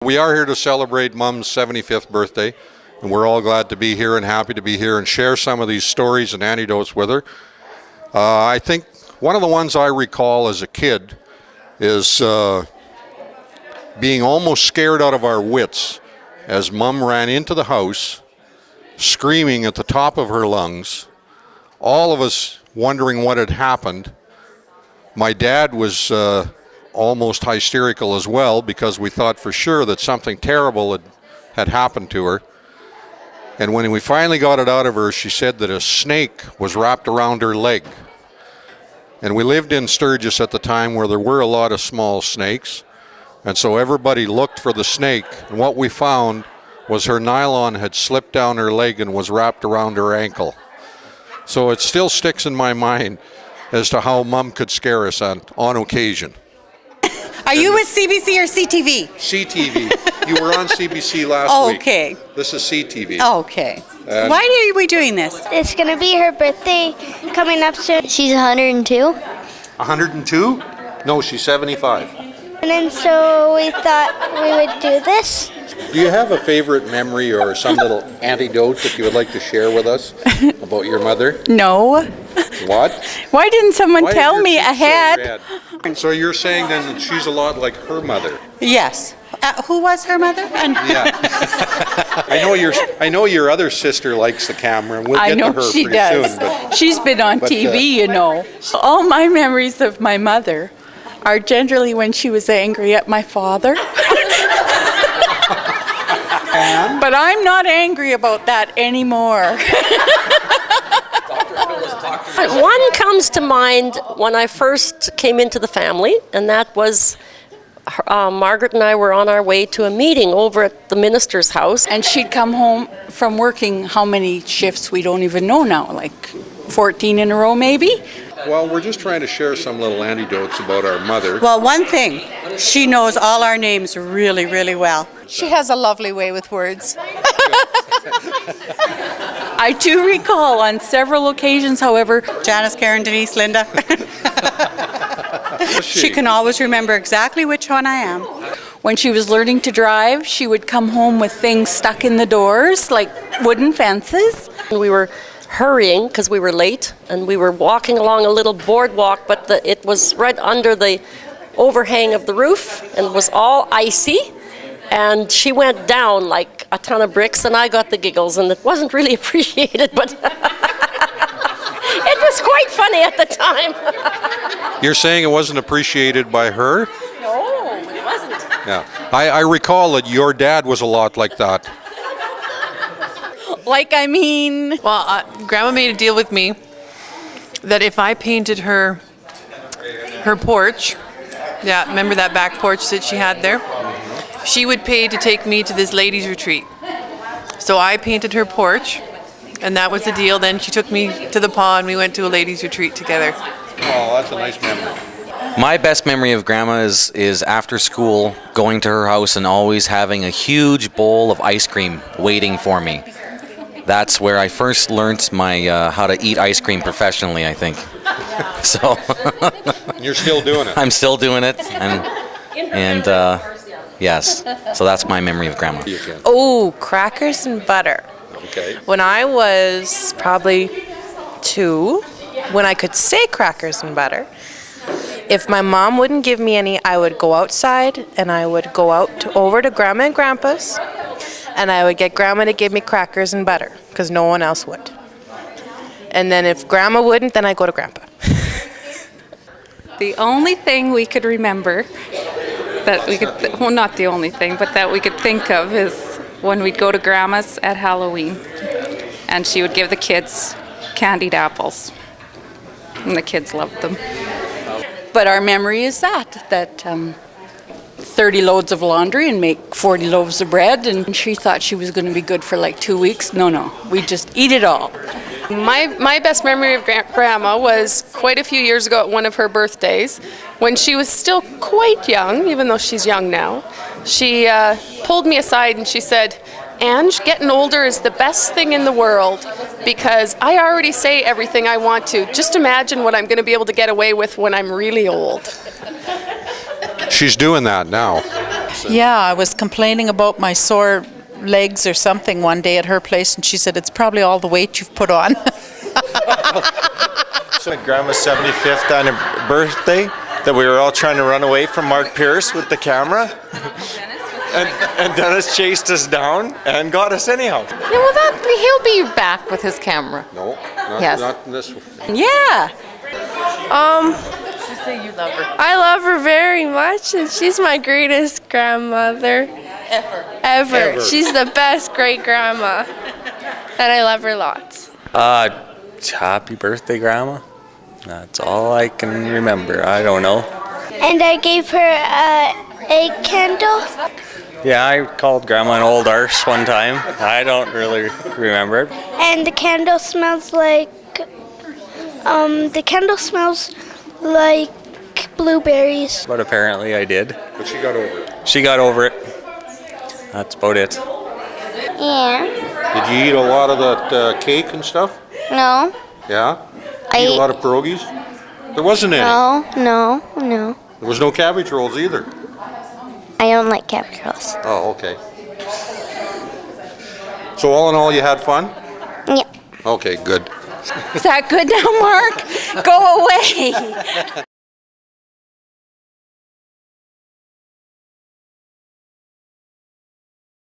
We are here to celebrate Mom's 75th birthday, and we're all glad to be here and happy to be here and share some of these stories and anecdotes with her. I think one of the ones I recall as a kid is being almost scared out of our wits as Mom ran into the house, screaming at the top of her lungs, all of us wondering what had happened. My dad was almost hysterical as well because we thought for sure that something terrible had happened to her. And when we finally got it out of her, she said that a snake was wrapped around her leg. And we lived in Sturgis at the time where there were a lot of small snakes. And so everybody looked for the snake. And what we found was her nylon had slipped down her leg and was wrapped around her ankle. So it still sticks in my mind as to how Mom could scare us on occasion. Are you with CBC or CTV? CTV. You were on CBC last week. Okay. This is CTV. Okay. Why are we doing this? It's going to be her birthday coming up soon. She's 102. 102? No, she's 75. And then so we thought we would do this. Do you have a favorite memory or some little anecdote that you would like to share with us about your mother? No. What? Why didn't someone tell me ahead? So you're saying then that she's a lot like her mother? Yes. Who was her mother? Yeah. I know your other sister likes the camera, and we'll get to her she pretty does. soon. But, she's been on TV, you know. All my memories of my mother are generally when she was angry at my father. But I'm not angry about that anymore. One comes to mind when I first came into the family, and that was Margaret and I were on our way to a meeting over at the minister's house. And she'd come home from working how many shifts we don't even know now, like 14 in a row maybe? well, we're just trying to share some little anecdotes about our mother. Well, one thing, she knows all our names really, really well. She has a lovely way with words. I do recall on several occasions, however, Janice, Karen, Denise, Linda. She can always remember exactly which one I am. When she was learning to drive, she would come home with things stuck in the doors, like wooden fences. We were hurrying because we were late, and we were walking along a little boardwalk, but it was right under the overhang of the roof and was all icy. And she went down like a ton of bricks, and I got the giggles, and it wasn't really appreciated, but it was quite funny at the time. You're saying it wasn't appreciated by her? No, it wasn't. Yeah. I recall that your dad was a lot like that. Well, Grandma made a deal with me that if I painted her porch, yeah, remember that back porch that she had there? She would pay to take me to this ladies' retreat. So I painted her porch, and that was the deal. Then she took me to the pond. We went to a ladies' retreat together. Oh, that's a nice memory. My best memory of Grandma is after school, going to her house and always having a huge bowl of ice cream waiting for me. That's where I first learned my how to eat ice cream professionally, I think. So You're still doing it. I'm still doing it, and yes. So that's my memory of Grandma. Oh, crackers and butter. Okay. When I was probably 2, when I could say crackers and butter, if my mom wouldn't give me any, I would go outside and I would go over to Grandma and Grandpa's, and I would get Grandma to give me crackers and butter because no one else would. And then if Grandma wouldn't, then I'd go to Grandpa. The only thing we could remember that we could, well, not the only thing, but that we could think of is when we'd go to Grandma's at Halloween, and she would give the kids candied apples, and the kids loved them. But our memory is that 30 loads of laundry and make 40 loaves of bread, and she thought she was going to be good for like 2 weeks. No, we just eat it all. My best memory of Grandma was quite a few years ago at one of her birthdays, when she was still quite young, even though she's young now. She pulled me aside and she said, "Ange, getting older is the best thing in the world because I already say everything I want to. Just imagine what I'm going to be able to get away with when I'm really old." She's doing that now. house. Yeah, I was complaining about my sore legs or something one day at her place, and she said, it's probably all the weight you've put on. So Grandma's 75th birthday, that we were all trying to run away from Mark Pierce with the camera. And Dennis chased us down and got us anyhow. Yeah, well, he'll be back with his camera. No, not, Yes. not in this one. Yeah. Just say you love her. I love her very much, and she's my greatest grandmother ever. She's the best great grandma, and I love her lots. Happy birthday, Grandma. That's all I can remember. I don't know. And I gave her a egg candle. Yeah, I called Grandma an old arse one time. I don't really remember it. And the candle smells like blueberries. But apparently I did. But she got over it. She got over it. That's about it. Yeah. Did you eat a lot of that cake and stuff? No. Yeah? I Eat a ate- lot of pierogies? There wasn't any. No. There was no cabbage rolls either. I don't like cabbage rolls. Oh, okay. So all in all, you had fun? Yeah. Okay, good. Is that good now, Mark? Go away.